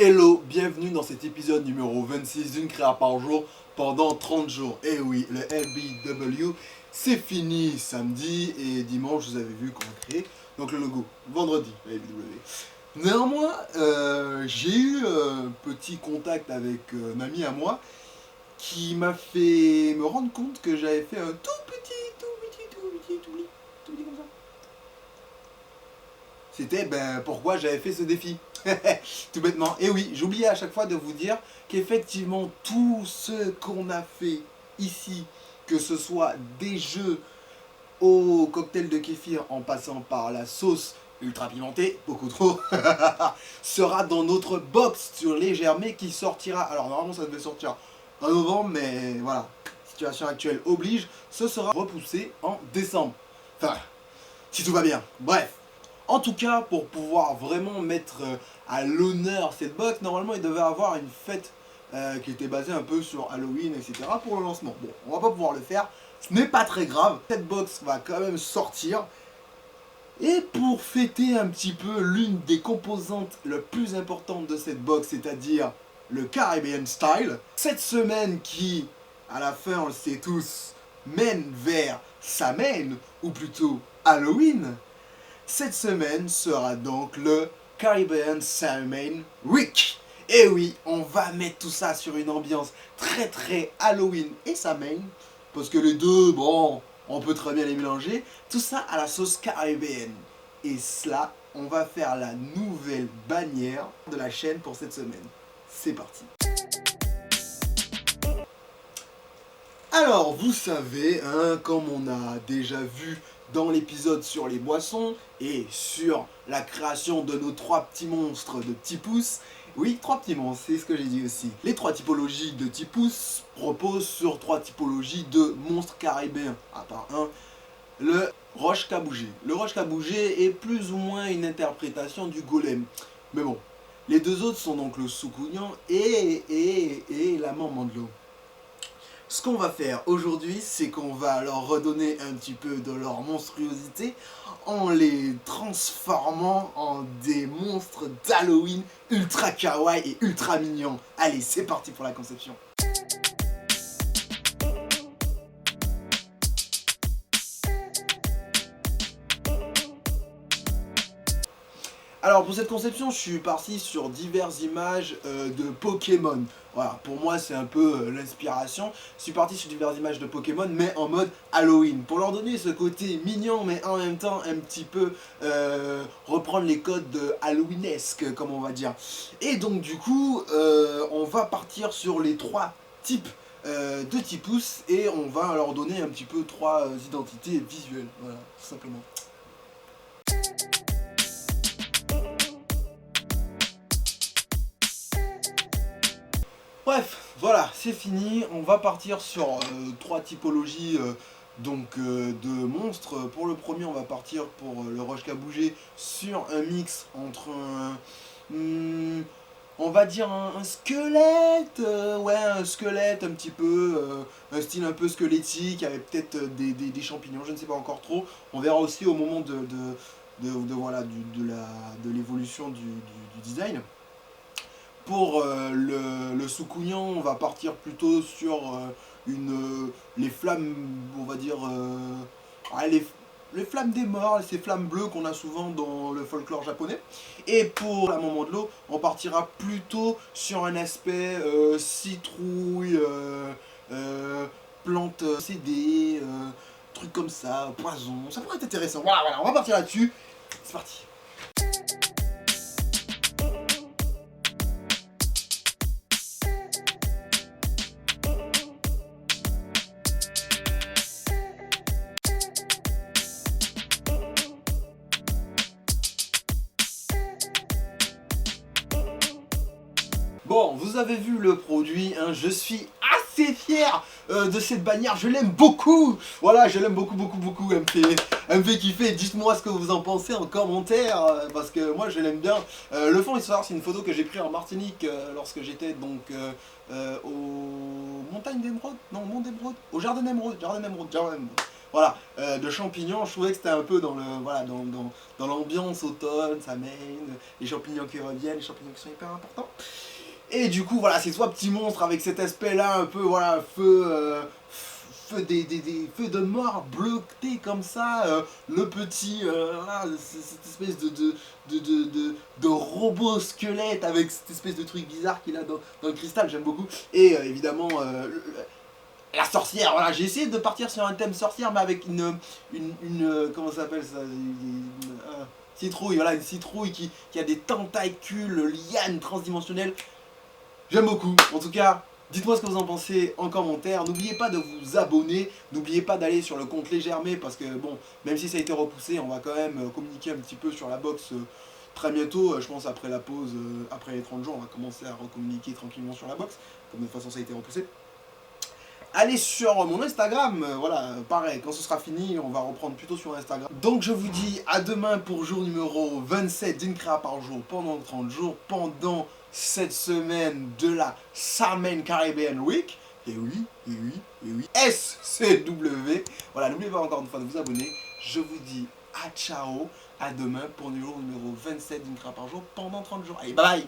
Hello, bienvenue dans cet épisode numéro 26 d'une créa par jour pendant 30 jours. Et oui, le LBW, c'est fini samedi et dimanche, vous avez vu qu'on a créé donc le logo. Vendredi, le LBW. Néanmoins, j'ai eu un petit contact avec un ami à moi qui m'a fait me rendre compte que j'avais fait un tout petit comme ça. C'était pourquoi j'avais fait ce défi. Tout bêtement. Et oui, j'oubliais à chaque fois de vous dire qu'effectivement tout ce qu'on a fait ici, que ce soit des jeux au cocktail de kéfir en passant par la sauce ultra pimentée, beaucoup trop, sera dans notre box sur les germés qui sortira. Alors normalement ça devait sortir en novembre, mais voilà, situation actuelle oblige, ce sera repoussé en décembre. Enfin, si tout va bien. Bref. En tout cas, pour pouvoir vraiment mettre à l'honneur cette box, normalement il devait avoir une fête qui était basée un peu sur Halloween, etc. pour le lancement. Bon, on va pas pouvoir le faire, ce n'est pas très grave. Cette box va quand même sortir. Et pour fêter un petit peu l'une des composantes les plus importantes de cette box, c'est-à-dire le Caribbean Style, cette semaine qui, à la fin on le sait tous, mène vers Samhain, ou plutôt Halloween, cette semaine sera donc le Caribbean Samhain Week. Et oui, on va mettre tout ça sur une ambiance très Halloween et Samhain, parce que les deux, bon, on peut très bien les mélanger. Tout ça à la sauce caribéenne. Et cela, on va faire la nouvelle bannière de la chaîne pour cette semaine. C'est parti. Alors, vous savez, hein, comme on a déjà vu dans l'épisode sur les boissons et sur la création de nos trois petits monstres de petits pouces, oui, trois petits monstres, c'est ce que j'ai dit aussi. Les trois typologies de petits pouces reposent sur trois typologies de monstres caribéens, à part un, le roche cabougé. Le roche cabougé est plus ou moins une interprétation du golem. Mais bon, les deux autres sont donc le soukounian et la maman de l'eau. Ce qu'on va faire aujourd'hui, c'est qu'on va leur redonner un petit peu de leur monstruosité en les transformant en des monstres d'Halloween ultra kawaii et ultra mignons. Allez, c'est parti pour la conception. Alors pour cette conception, je suis parti sur diverses images de Pokémon. Voilà, pour moi c'est un peu l'inspiration. Je suis parti sur diverses images de Pokémon, mais en mode Halloween. Pour leur donner ce côté mignon, mais en même temps un petit peu reprendre les codes de Halloweenesque, comme on va dire. Et donc du coup, on va partir sur les trois types de Tipous et on va leur donner un petit peu trois identités visuelles. Voilà, tout simplement. Bref, voilà, c'est fini. On va partir sur trois typologies de monstres. Pour le premier, on va partir pour le roche cabougé sur un mix entre on va dire un squelette, ouais, un squelette un petit peu, un style un peu squelettique avec peut-être des champignons, je ne sais pas encore trop. On verra aussi au moment de l'évolution du design. Pour le soukounian, on va partir plutôt sur les flammes, on va dire, les flammes des morts, ces flammes bleues qu'on a souvent dans le folklore japonais. Et pour la maman de l'eau, on partira plutôt sur un aspect citrouille, plante CD, trucs comme ça, poison. Ça pourrait être intéressant. Voilà, on va partir là-dessus. C'est parti. Bon, vous avez vu le produit, hein, je suis assez fier de cette bannière, je l'aime beaucoup. Voilà, je l'aime beaucoup, elle me fait kiffer. Dites-moi ce que vous en pensez en commentaire, parce que moi je l'aime bien. Le fond histoire, c'est une photo que j'ai prise en Martinique lorsque j'étais donc aux montagnes d'émeraude, non, Mont d'émeraude, au jardin d'émeraude, voilà, de champignons. Je trouvais que c'était un peu dans le, voilà, dans l'ambiance automne, ça mène, les champignons qui reviennent, les champignons qui sont hyper importants. Et du coup, voilà, ces trois petits monstres avec cet aspect-là, un peu, voilà, des feux de mort bleutés comme ça, le petit, voilà, cette espèce de robot squelette avec cette espèce de truc bizarre qu'il a dans le cristal, j'aime beaucoup. Et évidemment, la sorcière, voilà, j'ai essayé de partir sur un thème sorcière, mais avec comment ça s'appelle ça, citrouille, voilà, une citrouille qui a des tentacules, lianes transdimensionnelles. J'aime beaucoup. En tout cas, dites-moi ce que vous en pensez en commentaire. N'oubliez pas de vous abonner. N'oubliez pas d'aller sur le compte Légèrement parce que, bon, même si ça a été repoussé, on va quand même communiquer un petit peu sur la box très bientôt. Je pense après la pause, après les 30 jours, on va commencer à recommuniquer tranquillement sur la box. Comme de toute façon ça a été repoussé. Allez sur mon Instagram, voilà, pareil, quand ce sera fini, on va reprendre plutôt sur Instagram. Donc je vous dis à demain pour jour numéro 27 d'une créa par jour pendant 30 jours, pendant cette semaine de la Salmon Caribbean Week. Et oui, et oui, et oui, SCW. Voilà, n'oubliez pas encore une fois de vous abonner. Je vous dis à ciao, à demain pour le jour numéro 27 d'une créa par jour pendant 30 jours. Allez, bye bye.